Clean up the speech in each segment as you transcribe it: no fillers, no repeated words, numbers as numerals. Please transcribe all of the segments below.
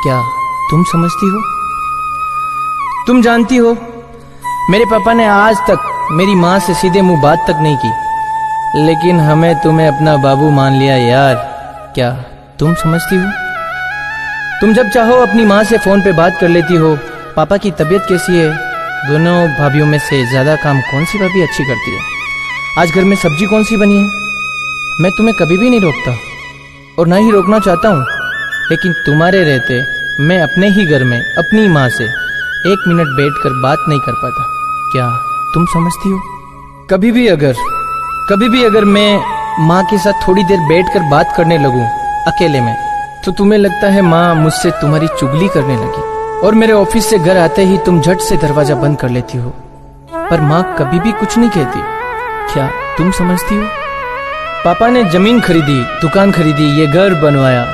क्या तुम समझती हो? तुम जानती हो, मेरे पापा ने आज तक मेरी माँ से सीधे मुंह बात तक नहीं की, लेकिन हमें तुम्हें अपना बाबू मान लिया यार। क्या तुम समझती हो? तुम जब चाहो अपनी माँ से फोन पे बात कर लेती हो। पापा की तबीयत कैसी है? दोनों भाभीयों में से ज्यादा काम कौन सी भाभी अच्छी करती है? आज घर में सब्जी कौन सी बनी है? मैं तुम्हें कभी भी नहीं रोकता और ना ही रोकना चाहता हूँ, लेकिन तुम्हारे रहते मैं अपने ही घर में अपनी माँ से 1 मिनट बैठकर बात नहीं कर पाता। क्या तुम समझती हो? कभी भी अगर मैं माँ के साथ थोड़ी देर बैठकर बात करने लगूं अकेले में, तो तुम्हें लगता है माँ मुझसे तुम्हारी चुगली करने लगी, और मेरे ऑफिस से घर आते ही तुम झट से दरवाजा बंद कर लेती हो, पर माँ कभी भी कुछ नहीं कहती। क्या तुम समझती हो? पापा ने जमीन खरीदी, दुकान खरीदी, ये घर बनवाया,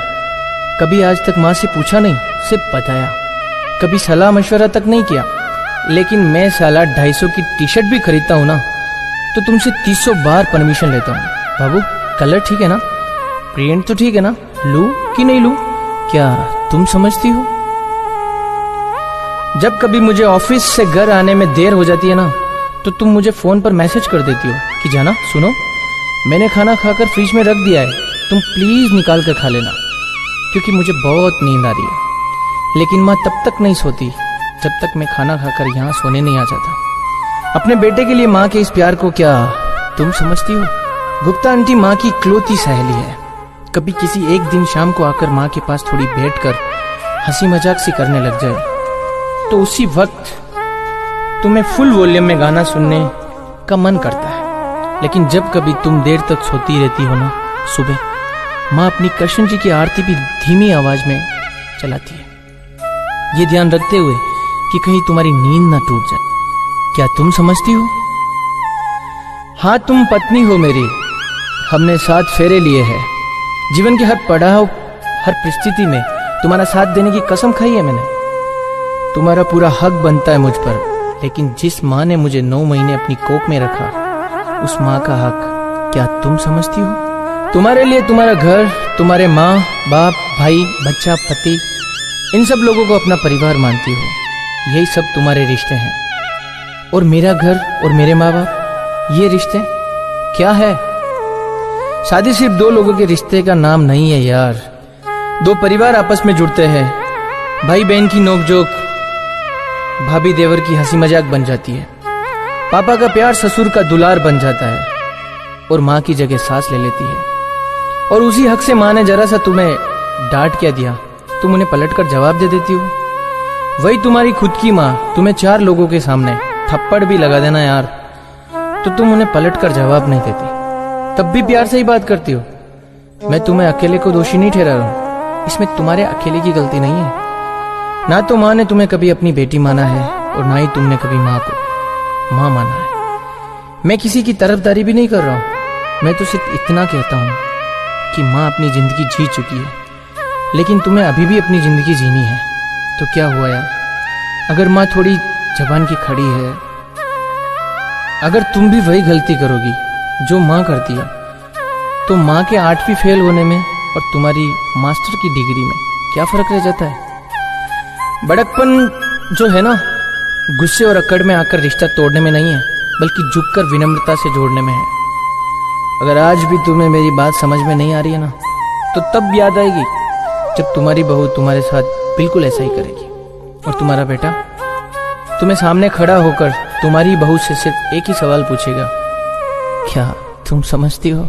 कभी आज तक माँ से पूछा नहीं, सिर्फ बताया। कभी सलाह मशवरा तक नहीं किया। लेकिन मैं साला 250 की टी शर्ट भी खरीदता हूँ ना, तो तुमसे 300 बार परमिशन लेता हूँ। बाबू कलर ठीक है ना? प्रिंट तो ठीक है ना? लूं कि नहीं लूं? क्या तुम समझती हो? जब कभी मुझे ऑफिस से घर आने में देर हो जाती है ना, तो तुम मुझे फोन पर मैसेज कर देती हो कि जाना सुनो, मैंने खाना खाकर फ्रिज में रख दिया है, तुम प्लीज निकाल कर खा लेना, क्योंकि मुझे बहुत नींद आ रही है। लेकिन माँ तब तक नहीं सोती जब तक मैं खाना खाकर यहाँ सोने नहीं आ जाता। अपने बेटे के लिए माँ के इस प्यार को क्या तुम समझती हो? गुप्ता आंटी माँ की इकलौती सहेली है। कभी किसी एक दिन शाम को आकर माँ के पास थोड़ी बैठकर हंसी मजाक सी करने लग जाए, तो उसी वक्त तुम्हें फुल वॉल्यूम में गाना सुनने का मन करता है। लेकिन जब कभी तुम देर तक सोती रहती हो ना, सुबह माँ अपनी कृष्ण जी की आरती भी धीमी आवाज में चलाती है, ये ध्यान रखते हुए कि कहीं तुम्हारी नींद ना टूट जाए। क्या तुम समझती हो? हाँ, तुम पत्नी हो मेरी, हमने 7 फेरे लिए हैं। जीवन के हर पड़ाव, हर परिस्थिति में तुम्हारा साथ देने की कसम खाई है मैंने। तुम्हारा पूरा हक बनता है मुझ पर, लेकिन जिस माँ ने मुझे 9 महीने अपनी कोख में रखा, उस माँ का हक क्या तुम समझती हो? तुम्हारे लिए तुम्हारा घर, तुम्हारे माँ बाप, भाई, बच्चा, पति, इन सब लोगों को अपना परिवार मानती हो। यही सब तुम्हारे रिश्ते हैं। और मेरा घर और मेरे माँ बाप, ये रिश्ते क्या है? शादी सिर्फ 2 लोगों के रिश्ते का नाम नहीं है यार। 2 परिवार आपस में जुड़ते हैं, भाई बहन की नोकझोंक भाभी देवर की हंसी मजाक बन जाती है, पापा का प्यार ससुर का दुलार बन जाता है, और माँ की जगह सास ले लेती है। और उसी हक से माँ ने जरा सा तुम्हें डांट क्या दिया, तुम उन्हें पलटकर जवाब दे देती हो। वही तुम्हारी खुद की माँ तुम्हें 4 लोगों के सामने थप्पड़ भी लगा देना यार, तो तुम उन्हें पलटकर जवाब नहीं देती, तब भी प्यार से ही बात करती हो। मैं तुम्हें अकेले को दोषी नहीं ठहरा रहा हूं, इसमें तुम्हारे अकेले की गलती नहीं है। ना तो माँ ने तुम्हें कभी अपनी बेटी माना है, और ना ही तुमने कभी माँ को माँ माना है। मैं किसी की तरफदारी भी नहीं कर रहा हूं, मैं तो सिर्फ इतना कहता हूं कि माँ अपनी जिंदगी जी चुकी है, लेकिन तुम्हें अभी भी अपनी जिंदगी जीनी है। तो क्या हुआ यार, अगर माँ थोड़ी जबान की खड़ी है, अगर तुम भी वही गलती करोगी जो माँ करती है, तो माँ के 8वीं फेल होने में और तुम्हारी मास्टर की डिग्री में क्या फर्क रह जाता है? बड़कपन जो है ना, गुस्से और अकड़ में आकर रिश्ता तोड़ने में नहीं है, बल्कि झुककर विनम्रता से जोड़ने में है। अगर आज भी तुम्हें मेरी बात समझ में नहीं आ रही है ना, तो तब याद आएगी जब तुम्हारी बहू तुम्हारे साथ बिल्कुल ऐसा ही करेगी, और तुम्हारा बेटा तुम्हें सामने खड़ा होकर तुम्हारी बहू से सिर्फ एक ही सवाल पूछेगा, क्या तुम समझती हो?